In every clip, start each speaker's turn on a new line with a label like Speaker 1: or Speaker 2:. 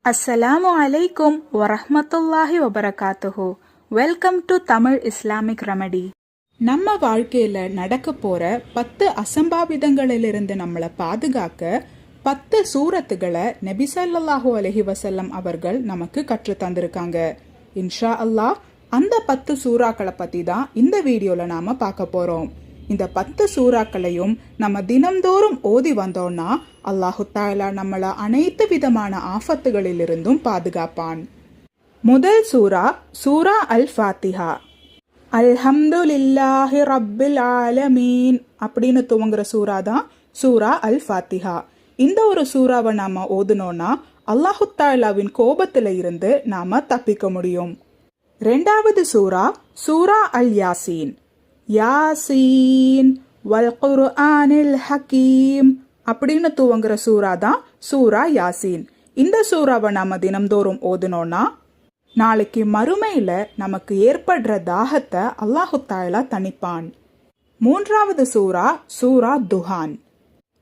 Speaker 1: அஸ்ஸலாமு அலைக்கும் வரஹ்மத்துல்லாஹி வபரகாத்துஹு. Welcome to Tamil Islamic remedy. நம்ம வாழ்க்கையில நடக்க போற 10 அசம்பாவிதங்களிலிருந்து நம்மளை பாதுகாக்க 10 சூரத்துகளை நபி ஸல்லல்லாஹு அலைஹி வஸல்லம் அவர்கள் நமக்கு கற்று தந்திருக்காங்க. இன்ஷா அல்லாஹ் அந்த 10 சூறாக்களை பத்தி தான் இந்த வீடியோல நாம பார்க்க போறோம். இந்த 10 சூறாக்களையும் நம்ம தினம்தோறும் ஓதி வந்தோம்னா அல்லாஹு தஆலா நம்மள அனைத்து விதமான ஆபத்துகளிலிருந்தும் பாதுகாப்பான். முதல் சூரா சூரா அல் ஃபாத்திஹா. அல்ஹம்துலில்லாஹி ரப்பில் ஆலமீன் அப்படின்னு துவங்குற சூரா தான் சூரா அல் ஃபாத்திஹா. இந்த ஒரு சூறாவை நாம ஓதுனோம்னா அல்லாஹு தஆலாவின் கோபத்துல இருந்து நாம தப்பிக்க முடியும். ரெண்டாவது சூரா சூரா அல் யாசீன். யாசீன் வல் குர்ஆனில் ஹக்கீம் அப்படின்னு துவங்குற சூறா தான் சூரா யாசீன். இந்த சூறாவை நாம தினம்தோறும் ஓதுனோம்னா நாளைக்கு மறுமையில நமக்கு ஏற்படுற தாகத்தை அல்லாஹு தஆலா தணிப்பான். மூன்றாவது சூரா சூரா துஹான்.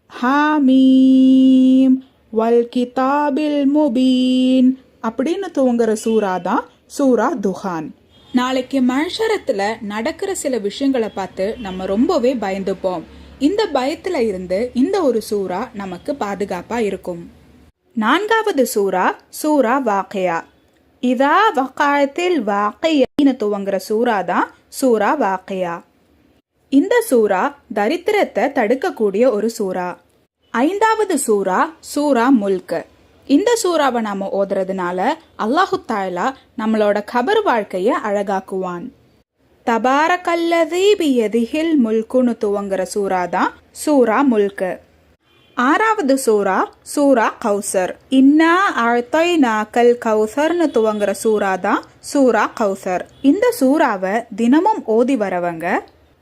Speaker 1: ஹாமீம் வல் கிதாபில் முபீன் அப்படின்னு துவங்குற சூறா தான் சூரா துஹான். நாளைக்கு மஹ்ஷரத்துல நடக்கிற சில விஷயங்களை பார்த்து நம்ம ரொம்பவே பயந்துப்போம். இந்த பயத்துல இருந்து இந்த ஒரு சூறா நமக்கு பாதுகாப்பா இருக்கும். நான்காவது சூறா சூரா வாக்கியா. இதா வகாயத்தில் வாக்கியன்னு துவங்குற சூறா தான் சூரா வாக்கியா. இந்த சூறா தரித்திரத்தை தடுக்கக்கூடிய ஒரு சூறா. ஐந்தாவது சூறா சூரா முல்க். இந்த சூறாவை நாம ஓதுறதுனால அல்லாஹு தஆலா நம்மளோட கபர் வாழ்க்கைய அழகாக்குவான். தபாரக்கல்லதீ பியதிஹில் முல்குன்னு துவங்குற சூறா தான் சூரா முல்க். ஆறாவது சூறா சூரா கௌசர். இன்னா அஅதைனாக்கல் கௌசர்னு துவங்குற சூறா தான் சூரா கௌசர். இந்த சூறாவை தினமும் ஓதி வரவங்க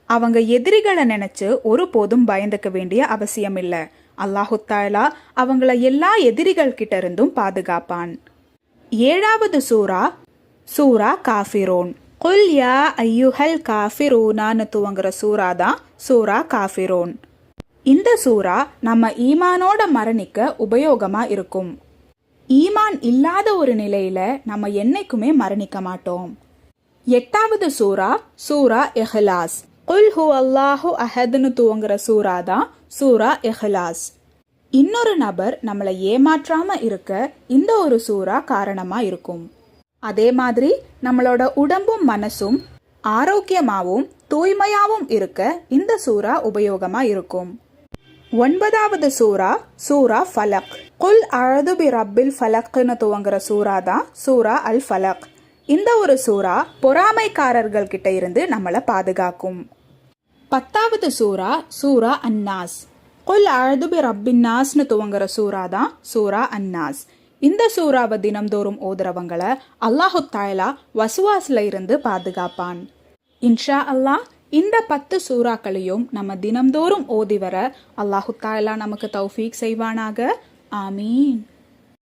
Speaker 1: அவங்க எதிரிகளை நினைச்சு ஒருபோதும் பயந்துக்க வேண்டிய அவசியம் இல்லை. அல்லாஹு தஆலா அவங்கள எல்லா எதிரிகள் கிட்ட இருந்தும் பாதுகாப்பான். ஏழாவது சூரா சூரா காஃபிரூன். குல் யா ஐயுஹல் காஃபிரூனான்னு துவங்குற சூறா தான் சூரா காஃபிரூன். இந்த சூறா நம்ம ஈமானோட மரணிக்க உபயோகமா இருக்கும். ஈமான் இல்லாத ஒரு நிலையில நம்ம என்னைக்குமே மரணிக்க மாட்டோம். எட்டாவது சூறா சூரா இஹ்லாஸ். குல் ஹுவல்லாஹு அஹத்னு துவங்குற சூறா தான் சூரா இஹ்லாஸ். இன்னொரு நபர் நம்மளை ஏமாற்றாம இருக்க இந்த ஒரு சூறா காரணமா இருக்கும். அதே மாதிரி நம்மளோட உடம்பும் மனசும் ஆரோக்கியமாவும் தூய்மையாவும் இருக்க இந்த சூறா உபயோகமா இருக்கும். ஒன்பதாவது சூறா சூரா ஃபலக். குல் அஅது பி ரப்பில் ஃபலக்னு துவங்குற சூறா தான் சூரா அல் ஃபலக். இந்த ஒரு சூறா பொறாமைக்காரர்கள் கிட்ட இருந்து நம்மளை பாதுகாக்கும். பத்தாவது சூறா சூரா அன்னாஸ். குல் அஅது பி ரப்பின் நாஸ்னு துவங்குற சூறா தான் சூரா அன்னாஸ். இந்த சூறாவை தினம்தோறும் ஓதுறவங்களை அல்லாஹு தஆலா வசுவாஸ்ல இருந்து பாதுகாப்பான். இன்ஷா அல்லாஹ் இந்த 10 சூறாக்களையும் நம்ம தினம்தோறும் ஓதி வர அல்லாஹு தஆலா நமக்கு தௌஃபீக் செய்வானாக. ஆமீன்.